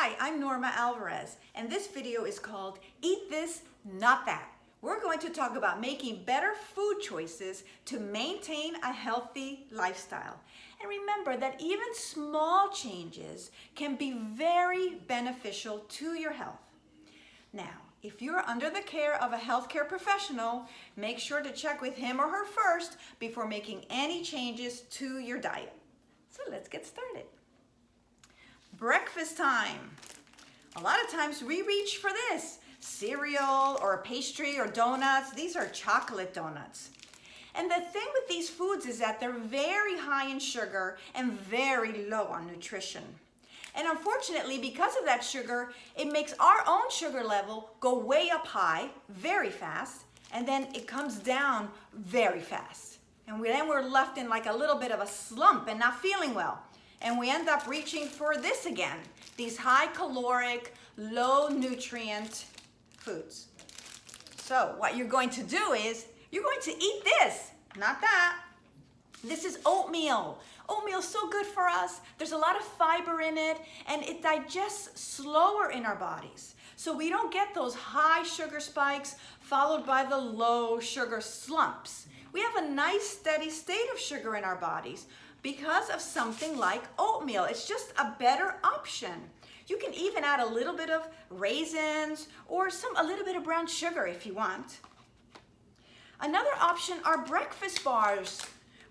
Hi, I'm Norma Alvarez, and this video is called Eat This, Not That. We're going to talk about making better food choices to maintain a healthy lifestyle. And remember that even small changes can be very beneficial to your health. Now, if you're under the care of a healthcare professional, make sure to check with him or her first before making any changes to your diet. So let's get started. Breakfast time. A lot of times we reach for this, cereal or a pastry or donuts. These are chocolate donuts. And the thing with these foods is that they're very high in sugar and very low on nutrition. And unfortunately, because of that sugar, it makes our own sugar level go way up high very fast, and then it comes down very fast. And then we're left in like a little bit of a slump and not feeling well. And we end up reaching for this again, these high caloric, low nutrient foods. So what you're going to do is, you're going to eat this, not that. This is oatmeal. Oatmeal is so good for us. There's a lot of fiber in it, and it digests slower in our bodies. So we don't get those high sugar spikes followed by the low sugar slumps. We have a nice steady state of sugar in our bodies because of something like oatmeal. It's just a better option. You can even add a little bit of raisins or a little bit of brown sugar if you want. Another option are breakfast bars.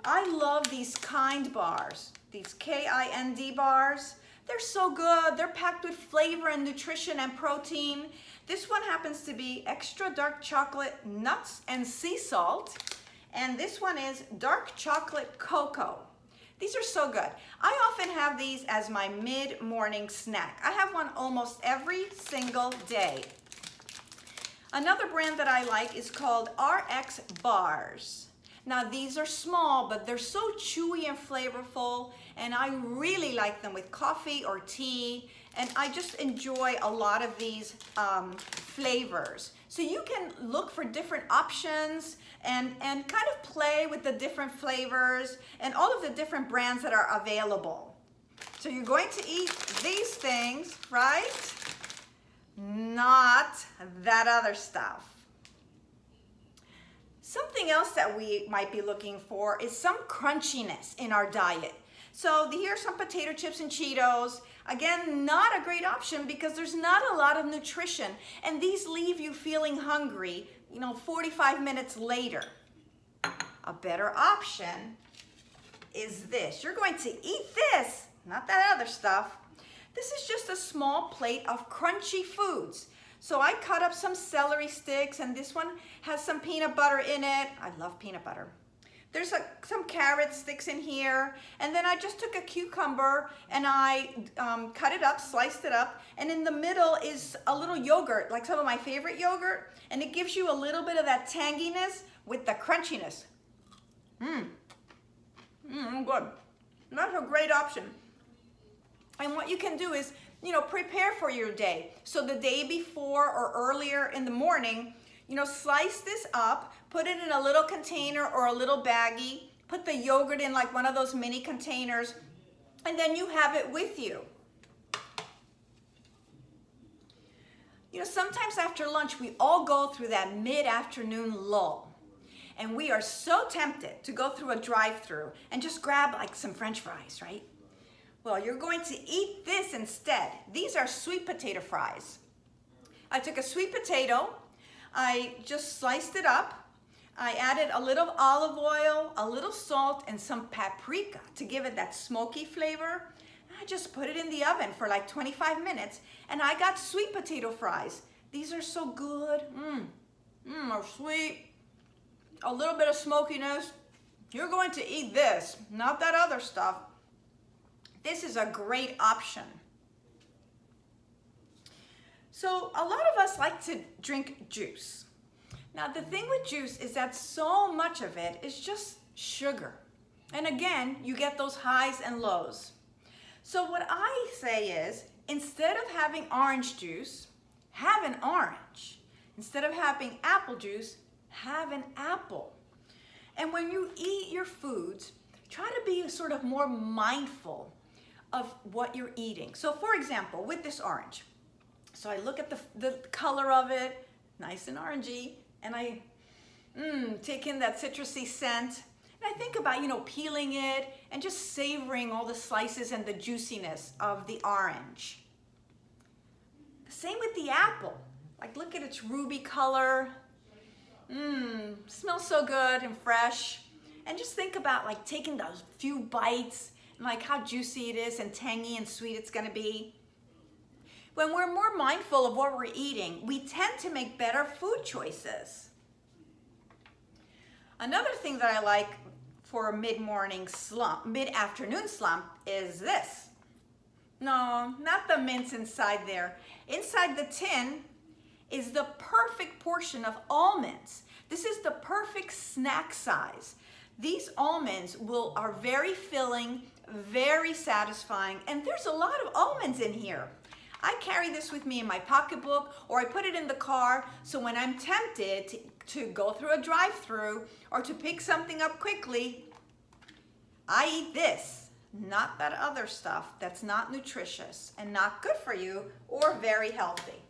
I love these Kind bars, these K-I-N-D bars. They're so good. They're packed with flavor and nutrition and protein. This one happens to be extra dark chocolate, nuts, and sea salt. And this one is dark chocolate cocoa. These are so good. I often have these as my mid-morning snack. I have one almost every single day. Another brand that I like is called RX Bars. Now these are small, but they're so chewy and flavorful, and I really like them with coffee or tea, and I just enjoy a lot of these flavors. So you can look for different options and kind of play with the different flavors and all of the different brands that are available. So you're going to eat these things, right? Not that other stuff. Something else that we might be looking for is some crunchiness in our diet. So here are some potato chips and Cheetos. Again, not a great option because there's not a lot of nutrition, and these leave you feeling hungry, 45 minutes later. A better option is this. You're going to eat this, not that other stuff. This is just a small plate of crunchy foods. So I cut up some celery sticks, and this one has some peanut butter in it. I love peanut butter. There's some carrot sticks in here, and then I just took a cucumber and I cut it up, sliced it up, and in the middle is a little yogurt, like some of my favorite yogurt, and it gives you a little bit of that tanginess with the crunchiness. Good. That's a great option. And what you can do is, prepare for your day. So the day before or earlier in the morning, slice this up, put it in a little container or a little baggie, put the yogurt in like one of those mini containers, and then you have it with you. Sometimes after lunch, we all go through that mid-afternoon lull, and we are so tempted to go through a drive-through and just grab like some French fries, right? Well, you're going to eat this instead. These are sweet potato fries. I took a sweet potato, I just sliced it up. I added a little olive oil, a little salt, and some paprika to give it that smoky flavor. I just put it in the oven for like 25 minutes, and I got sweet potato fries. These are so good. Are sweet. A little bit of smokiness. You're going to eat this, not that other stuff. This is a great option. So a lot of us like to drink juice. Now the thing with juice is that so much of it is just sugar. And again, you get those highs and lows. So what I say is, instead of having orange juice, have an orange. Instead of having apple juice, have an apple. And when you eat your foods, try to be sort of more mindful of what you're eating. So for example, with this orange, so I look at the color of it, nice and orangey, and I take in that citrusy scent. And I think about, peeling it and just savoring all the slices and the juiciness of the orange. Same with the apple. Like, look at its ruby color. Smells so good and fresh. And just think about like taking those few bites and like how juicy it is and tangy and sweet it's gonna be. When we're more mindful of what we're eating, we tend to make better food choices. Another thing that I like for a mid-afternoon slump is this. No, not the mince inside there. Inside the tin is the perfect portion of almonds. This is the perfect snack size. These almonds are very filling, very satisfying, and there's a lot of almonds in here. I carry this with me in my pocketbook, or I put it in the car, so when I'm tempted to go through a drive-through or to pick something up quickly, I eat this, not that other stuff that's not nutritious and not good for you or very healthy.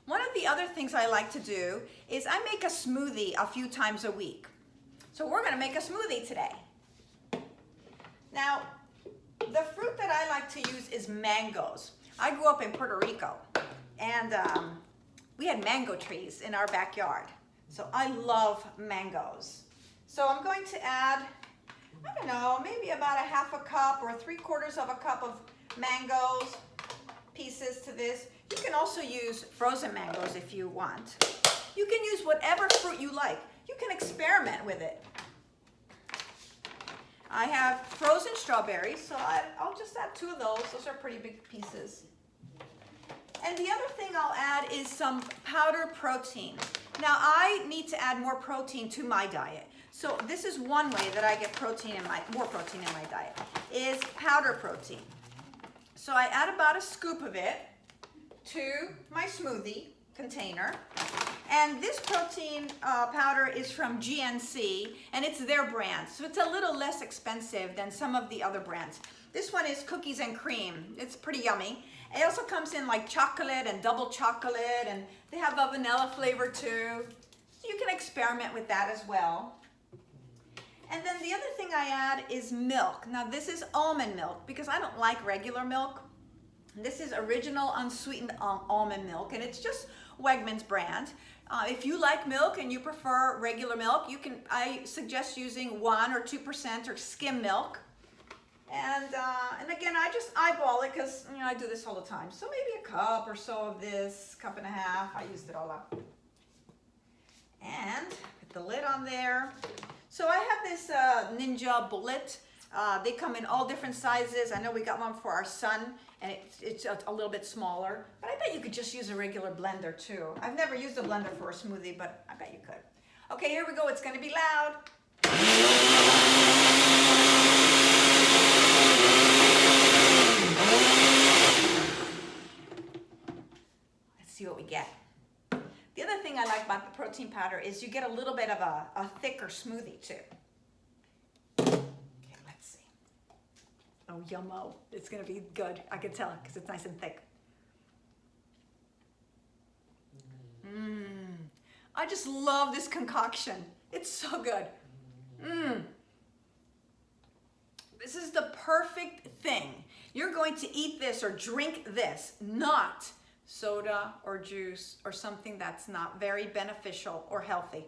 One of the other things I like to do is I make a smoothie a few times a week. So we're gonna make a smoothie today. Now, the fruit that I like to use is mangoes. I grew up in Puerto Rico, and we had mango trees in our backyard. So I love mangoes. So I'm going to add, I don't know, maybe about a half a cup or 3/4 of a cup of mangoes pieces to this. You can also use frozen mangoes if you want. You can use whatever fruit you like. You can experiment with it. I have frozen strawberries, so I'll just add 2 of those. Those are pretty big pieces. And the other thing I'll add is some powder protein. Now I need to add more protein to my diet. So this is one way that I get more protein in my diet, is powder protein. So I add about a scoop of it to my smoothie container. And this protein powder is from GNC, and it's their brand. So it's a little less expensive than some of the other brands. This one is cookies and cream. It's pretty yummy. It also comes in like chocolate and double chocolate, and they have a vanilla flavor too. So you can experiment with that as well. And then the other thing I add is milk. Now this is almond milk because I don't like regular milk. This is original unsweetened almond milk, and it's just Wegmans brand. If you like milk and you prefer regular milk, I suggest using 1 or 2% or skim milk. And again, I just eyeball it because I do this all the time. So maybe a cup or so of this, 1.5 cups. I used it all up. And put the lid on there. So I have this Ninja Bullet. They come in all different sizes. I know we got one for our son, and it's a little bit smaller. But I bet you could just use a regular blender too. I've never used a blender for a smoothie, but I bet you could. Okay, here we go. It's going to be loud. Let's see what we get. The other thing I like about the protein powder is you get a little bit of a thicker smoothie too. Okay, let's see. Oh, yummo. It's going to be good. I can tell because it's nice and thick. I just love this concoction. It's so good. This is the perfect thing. You're going to eat this or drink this, not soda or juice or something that's not very beneficial or healthy.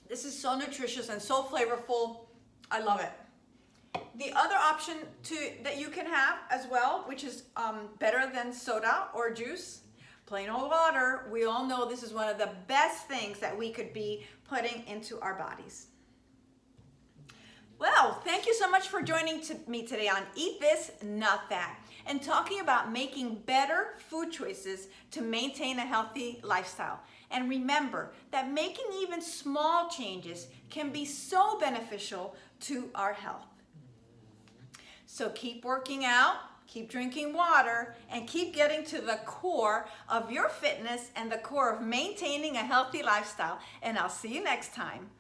This is so nutritious and so flavorful. I love it. The other option that you can have as well, which is better than soda or juice, plain old water. We all know this is one of the best things that we could be putting into our bodies. Well, thank you so much for joining me today on Eat This, Not That, and talking about making better food choices to maintain a healthy lifestyle. And remember that making even small changes can be so beneficial to our health. So keep working out, keep drinking water, and keep getting to the core of your fitness and the core of maintaining a healthy lifestyle. And I'll see you next time.